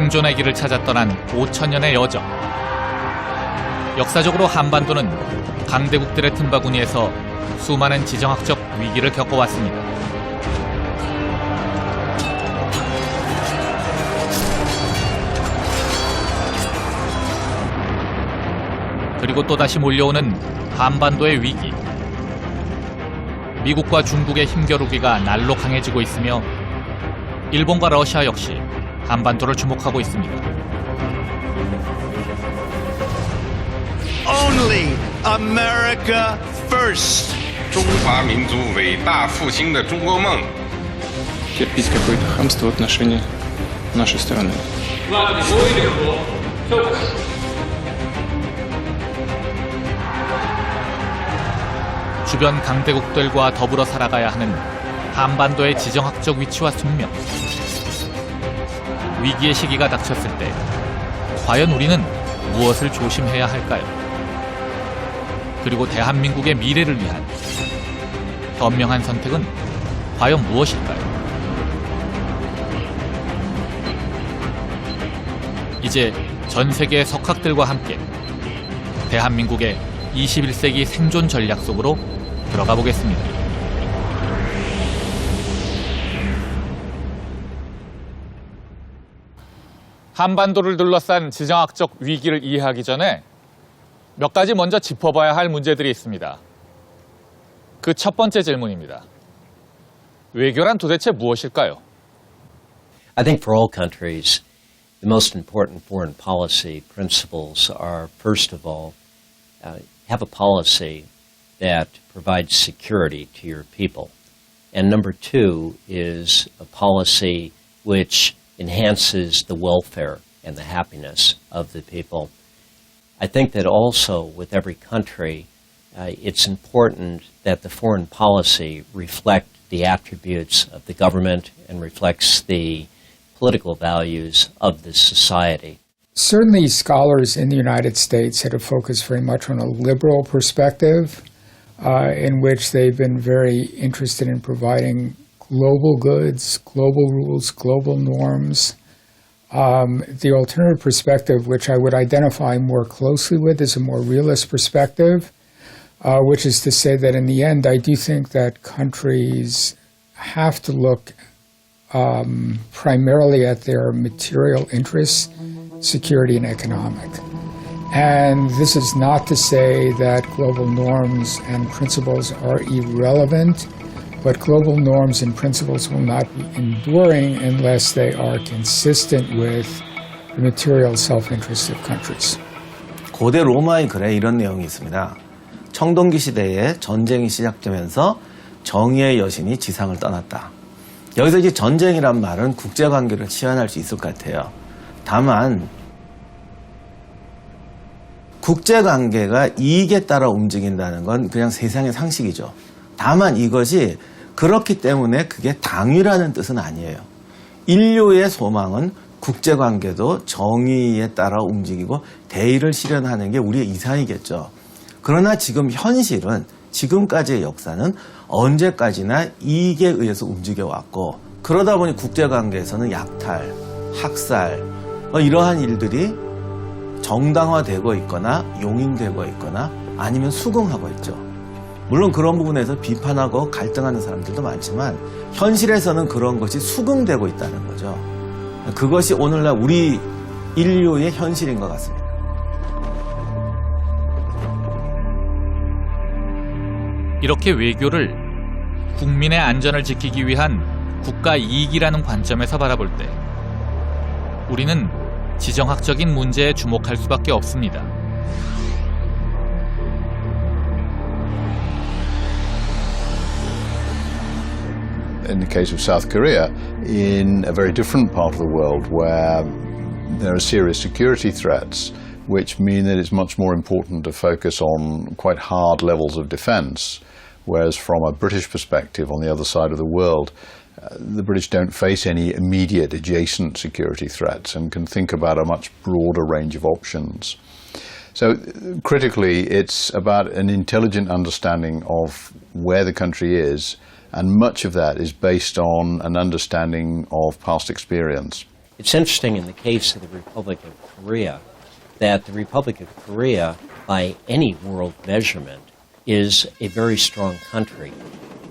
생존의 길을 찾아 떠난 5천년의 여정. 역사적으로 한반도는 강대국들의 틈바구니에서 수많은 지정학적 위기를 겪어왔습니다. 그리고 또다시 몰려오는 한반도의 위기. 미국과 중국의 힘겨루기가 날로 강해지고 있으며 일본과 러시아 역시 한반도를 주목하고 있습니다. Only America first. 中华民族伟大复兴的中国梦。 терпеть какое-то хамство в отношении нашей страны. 주변 강대국들과 더불어 살아가야 하는 한반도의 지정학적 위치와 숙명. 위기의 시기가 닥쳤을 때 과연 우리는 무엇을 조심해야 할까요? 그리고 대한민국의 미래를 위한 현명한 선택은 과연 무엇일까요? 이제 전 세계의 석학들과 함께 대한민국의 21세기 생존 전략 속으로 들어가 보겠습니다. 한반도를 둘러싼 지정학적 위기를 이해하기 전에 몇 가지 먼저 짚어봐야 할 문제들이 있습니다. 그 첫 번째 질문입니다. 외교란 도대체 무엇일까요? I think for all countries, the most important foreign policy principles are, first of all, have a policy that provides security to your people. And number two is a policy which enhances the welfare and the happiness of the people. I think that also with every country, it's important that the foreign policy reflect the attributes of the government and reflects the political values of the society. Certainly scholars in the United States had a focus very much on a liberal perspective in which they've been very interested in providing global goods, global rules, global norms. The alternative perspective, which I would identify more closely with, is a more realist perspective, which is to say that in the end, I do think that countries have to look primarily at their material interests, security and economic. And this is not to say that global norms and principles are irrelevant, but global norms and principles will not be enduring unless they are consistent with the material self-interest of countries. 고대 로마의 글에 이런 내용이 있습니다. 청동기 시대에 전쟁이 시작되면서 정의의 여신이 지상을 떠났다. 여기서 이제 전쟁이란 말은 국제관계를 치환할 수 있을 것 같아요. 다만 국제관계가 이익에 따라 움직인다는 건 그냥 세상의 상식이죠. 다만 이것이 그렇기 때문에 그게 당위라는 뜻은 아니에요. 인류의 소망은 국제관계도 정의에 따라 움직이고 대의를 실현하는 게 우리의 이상이겠죠. 그러나 지금 현실은 지금까지의 역사는 언제까지나 이익에 의해서 움직여왔고 그러다 보니 국제관계에서는 약탈, 학살 이러한 일들이 정당화되고 있거나 용인되고 있거나 아니면 수긍하고 있죠. 물론 그런 부분에서 비판하고 갈등하는 사람들도 많지만 현실에서는 그런 것이 수긍되고 있다는 거죠. 그것이 오늘날 우리 인류의 현실인 것 같습니다. 이렇게 외교를 국민의 안전을 지키기 위한 국가 이익이라는 관점에서 바라볼 때 우리는 지정학적인 문제에 주목할 수밖에 없습니다. In the case of South Korea, in a very different part of the world where there are serious security threats, which mean that it's much more important to focus on quite hard levels of defense, whereas from a British perspective on the other side of the world, the British don't face any immediate adjacent security threats and can think about a much broader range of options. So critically, it's about an intelligent understanding of where the country is, and much of that is based on an understanding of past experience. It's interesting in the case of the Republic of Korea that the Republic of Korea, by any world measurement, is a very strong country.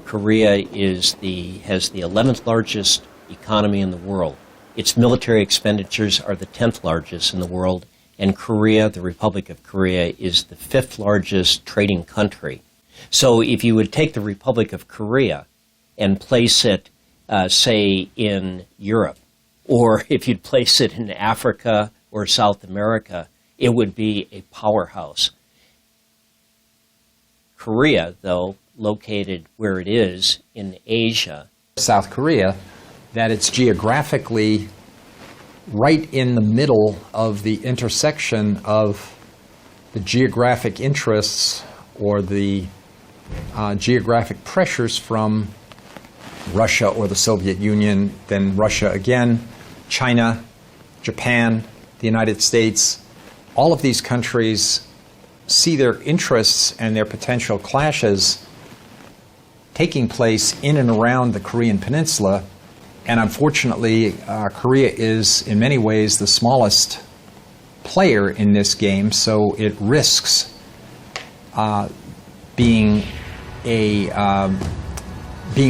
Korea has the 11th largest economy in the world. Its military expenditures are the 10th largest in the world, and Korea, the Republic of Korea, is the 5th largest trading country. So if you would take the Republic of Korea and place it, say, in Europe, or if you'd place it in Africa or South America, it would be a powerhouse. Korea, though, located where it is in Asia, South Korea, that it's geographically right in the middle of the intersection of the geographic interests or the geographic pressures from Russia or the Soviet Union, then Russia again, China, Japan, the United States. All of these countries see their interests and their potential clashes taking place in and around the Korean Peninsula. And unfortunately, Korea is in many ways the smallest player in this game, so it risks being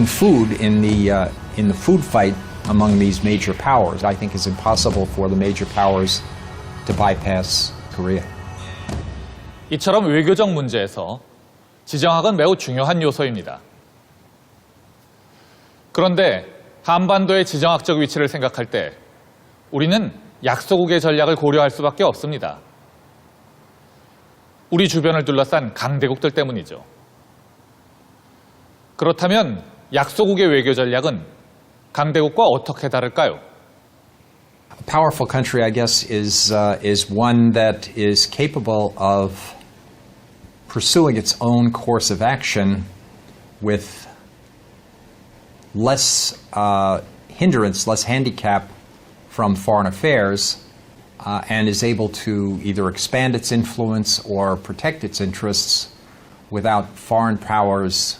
food in the food fight among these major powers. I think it's impossible for the major powers to bypass Korea. 이처럼 외교적 문제에서 지정학은 매우 중요한 요소입니다. 그런데 한반도의 지정학적 위치를 생각할 때 우리는 약소국의 전략을 고려할 수밖에 없습니다. 우리 주변을 둘러싼 강대국들 때문이죠. 그렇다면 약소국의 외교 전략은 강대국과 어떻게 다를까요? A powerful country, I guess, is one that is capable of pursuing its own course of action with less hindrance, less handicap from foreign affairs, and is able to either expand its influence or protect its interests without foreign powers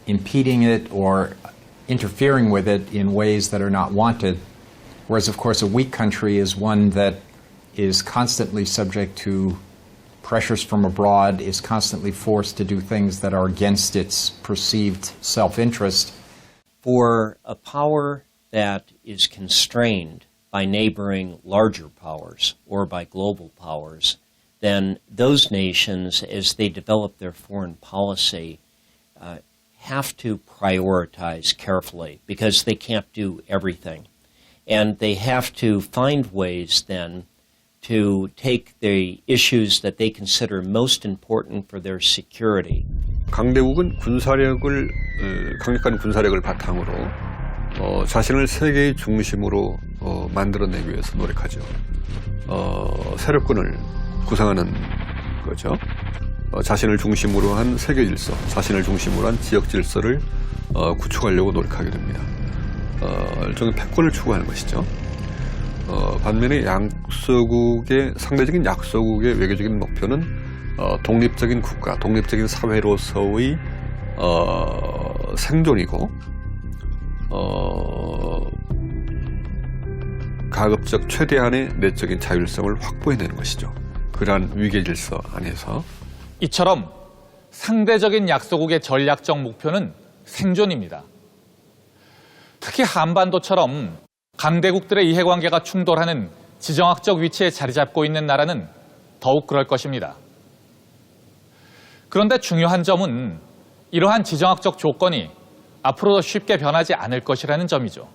impeding it or interfering with it in ways that are not wanted. Whereas, of course, a weak country is one that is constantly subject to pressures from abroad, is constantly forced to do things that are against its perceived self-interest. For a power that is constrained by neighboring larger powers or by global powers, then those nations, as they develop their foreign policy, have to prioritize carefully because they can't do everything. And they have to find ways then to take the issues that they consider most important for their security. 강대국은 강력한 군사력을 바탕으로 자신을 세계의 중심으로 만들어내기 위해서 노력하죠. 세력군을 구성하는 거죠. 자신을 중심으로 한 세계 질서, 자신을 중심으로 한 지역 질서를 구축하려고 노력하게 됩니다. 일종의 패권을 추구하는 것이죠. 반면에 상대적인 약소국의 외교적인 목표는 독립적인 국가, 독립적인 사회로서의 생존이고 가급적 최대한의 내적인 자율성을 확보해내는 것이죠. 그러한 위계 질서 안에서 이처럼 상대적인 약소국의 전략적 목표는 생존입니다. 특히 한반도처럼 강대국들의 이해관계가 충돌하는 지정학적 위치에 자리 잡고 있는 나라는 더욱 그럴 것입니다. 그런데 중요한 점은 이러한 지정학적 조건이 앞으로도 쉽게 변하지 않을 것이라는 점이죠.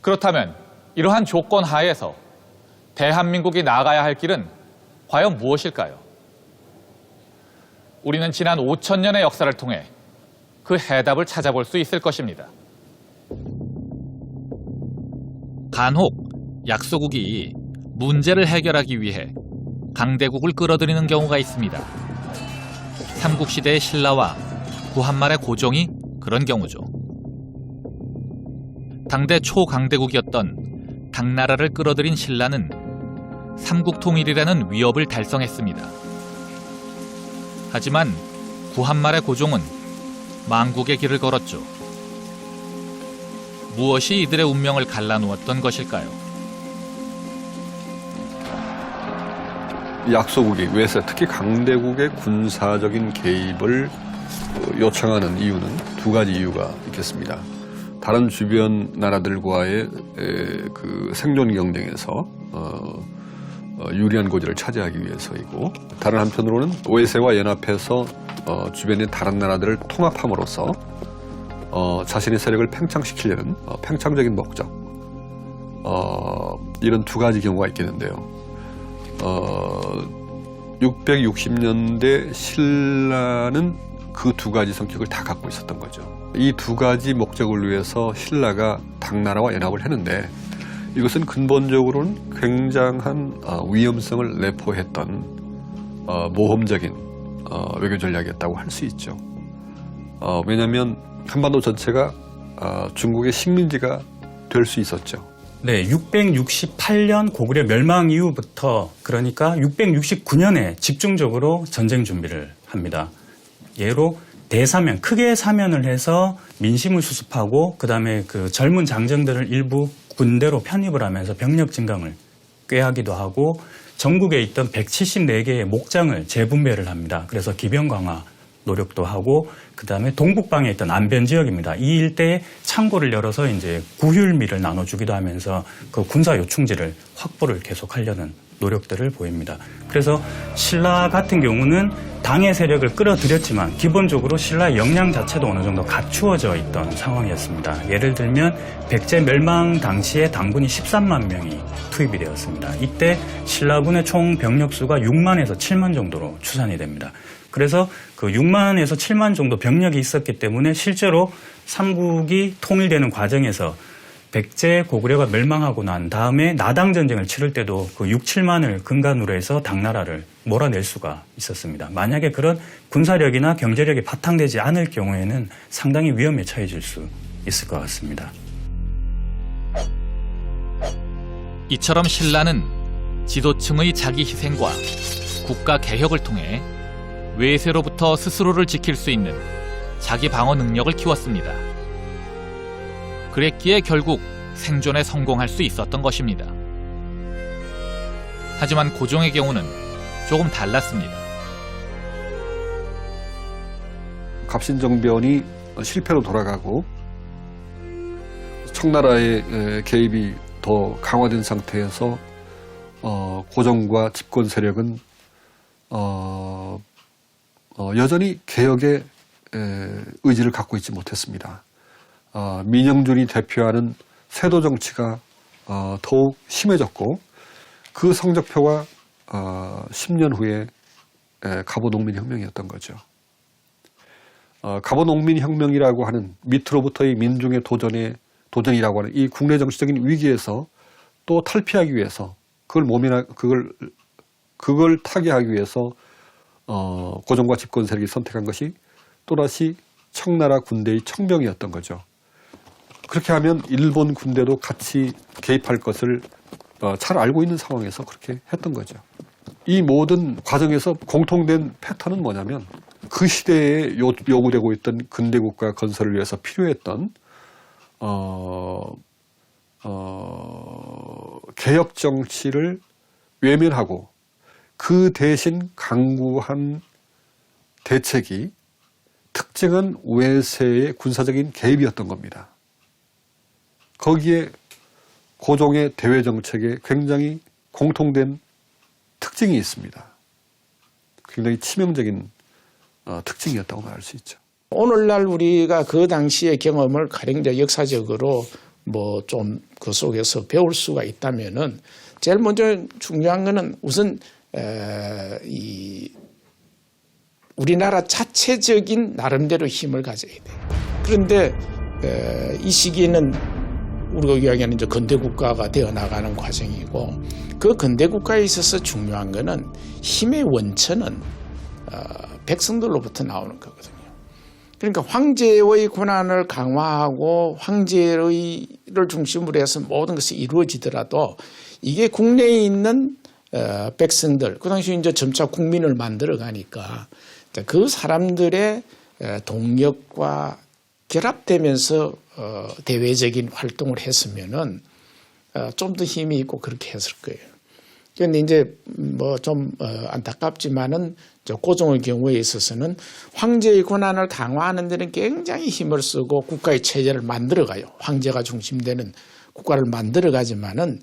그렇다면 이러한 조건 하에서 대한민국이 나아가야 할 길은 과연 무엇일까요? 우리는 지난 5,000년의 역사를 통해 그 해답을 찾아볼 수 있을 것입니다. 간혹 약소국이 문제를 해결하기 위해 강대국을 끌어들이는 경우가 있습니다. 삼국시대의 신라와 구한말의 고종이 그런 경우죠. 당대 초강대국이었던 당나라를 끌어들인 신라는 삼국통일이라는 위협을 달성했습니다. 하지만 구한말의 고종은 망국의 길을 걸었죠. 무엇이 이들의 운명을 갈라놓았던 것일까요? 약소국이 외세, 특히 강대국의 군사적인 개입을 요청하는 이유는 두 가지 이유가 있겠습니다. 다른 주변 나라들과의 그 생존 경쟁에서 유리한 고지를 차지하기 위해서이고, 다른 한편으로는 외세와 연합해서 주변의 다른 나라들을 통합함으로써 자신의 세력을 팽창시키려는 팽창적인 목적, 이런 두 가지 경우가 있겠는데요. 660년대 신라는 그 두 가지 성격을 다 갖고 있었던 거죠. 이 두 가지 목적을 위해서 신라가 당나라와 연합을 했는데, 이것은 근본적으로는 굉장한 위험성을 내포했던 모험적인 외교 전략이었다고 할 수 있죠. 왜냐하면 한반도 전체가 중국의 식민지가 될 수 있었죠. 네, 668년 고구려 멸망 이후부터, 그러니까 669년에 집중적으로 전쟁 준비를 합니다. 예로 대사면, 크게 사면을 해서 민심을 수습하고, 그 다음에 그 젊은 장정들을 일부 군대로 편입을 하면서 병력 증강을 꾀하기도 하고, 전국에 있던 174개의 목장을 재분배를 합니다. 그래서 기병 강화 노력도 하고, 그 다음에 동북방에 있던 안변 지역입니다. 이 일대에 창고를 열어서 이제 구휼미를 나눠주기도 하면서 그 군사 요충지를 확보를 계속하려는 노력들을 보입니다. 그래서 신라 같은 경우는 당의 세력을 끌어들였지만 기본적으로 신라의 역량 자체도 어느 정도 갖추어져 있던 상황이었습니다. 예를 들면 백제 멸망 당시에 당군이 13만 명이 투입이 되었습니다. 이때 신라군의 총 병력 수가 6만에서 7만 정도로 추산이 됩니다. 그래서 그 6만에서 7만 정도 병력이 있었기 때문에 실제로 삼국이 통일되는 과정에서 백제 고구려가 멸망하고 난 다음에 나당 전쟁을 치를 때도 그 6, 7만을 근간으로 해서 당나라를 몰아낼 수가 있었습니다. 만약에 그런 군사력이나 경제력이 바탕되지 않을 경우에는 상당히 위험에 처해질 수 있을 것 같습니다. 이처럼 신라는 지도층의 자기 희생과 국가 개혁을 통해 외세로부터 스스로를 지킬 수 있는 자기 방어 능력을 키웠습니다. 그랬기에 결국 생존에 성공할 수 있었던 것입니다. 하지만 고종의 경우는 조금 달랐습니다. 갑신정변이 실패로 돌아가고 청나라의 개입이 더 강화된 상태에서 고종과 집권 세력은 여전히 개혁의 의지를 갖고 있지 못했습니다. 민영준이 대표하는 세도 정치가 더욱 심해졌고, 그 성적표가 10년 후에 갑오농민혁명이었던 거죠. 갑오농민혁명이라고 하는 밑으로부터의 민중의 도전이라고 하는 이 국내 정치적인 위기에서 또 탈피하기 위해서, 그걸 타개하기 위해서 고종과 집권 세력이 선택한 것이 또다시 청나라 군대의 청병이었던 거죠. 그렇게 하면 일본 군대도 같이 개입할 것을 잘 알고 있는 상황에서 그렇게 했던 거죠. 이 모든 과정에서 공통된 패턴은 뭐냐면, 그 시대에 요구되고 있던 근대국가 건설을 위해서 필요했던 개혁 정치를 외면하고 그 대신 강구한 대책이 특정한 외세의 군사적인 개입이었던 겁니다. 거기에 고종의 대외 정책에 굉장히 공통된 특징이 있습니다. 굉장히 치명적인 특징이었다고 말할 수 있죠. 오늘날 우리가 그 당시의 경험을 가령 이제 역사적으로 뭐 좀 그 속에서 배울 수가 있다면은, 제일 먼저 중요한 거는 우선 우리나라 자체적인 나름대로 힘을 가져야 돼요. 그런데 이 시기에는 우리가 이야기하는 이제 근대국가가 되어 나가는 과정이고, 그 근대국가에 있어서 중요한 거는 힘의 원천은 백성들로부터 나오는 거거든요. 그러니까 황제의 권한을 강화하고 황제를 중심으로 해서 모든 것이 이루어지더라도, 이게 국내에 있는 백성들, 그 당시 이제 점차 국민을 만들어 가니까 그 사람들의 동력과 결합되면서 대외적인 활동을 했으면은 좀 더 힘이 있고 그렇게 했을 거예요. 그런데 이제 뭐 좀 안타깝지만은 고종의 경우에 있어서는 황제의 권한을 강화하는 데는 굉장히 힘을 쓰고 국가의 체제를 만들어가요. 황제가 중심되는 국가를 만들어가지만은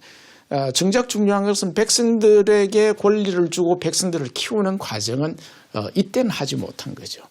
정작 중요한 것은 백성들에게 권리를 주고 백성들을 키우는 과정은 이때는 하지 못한 거죠.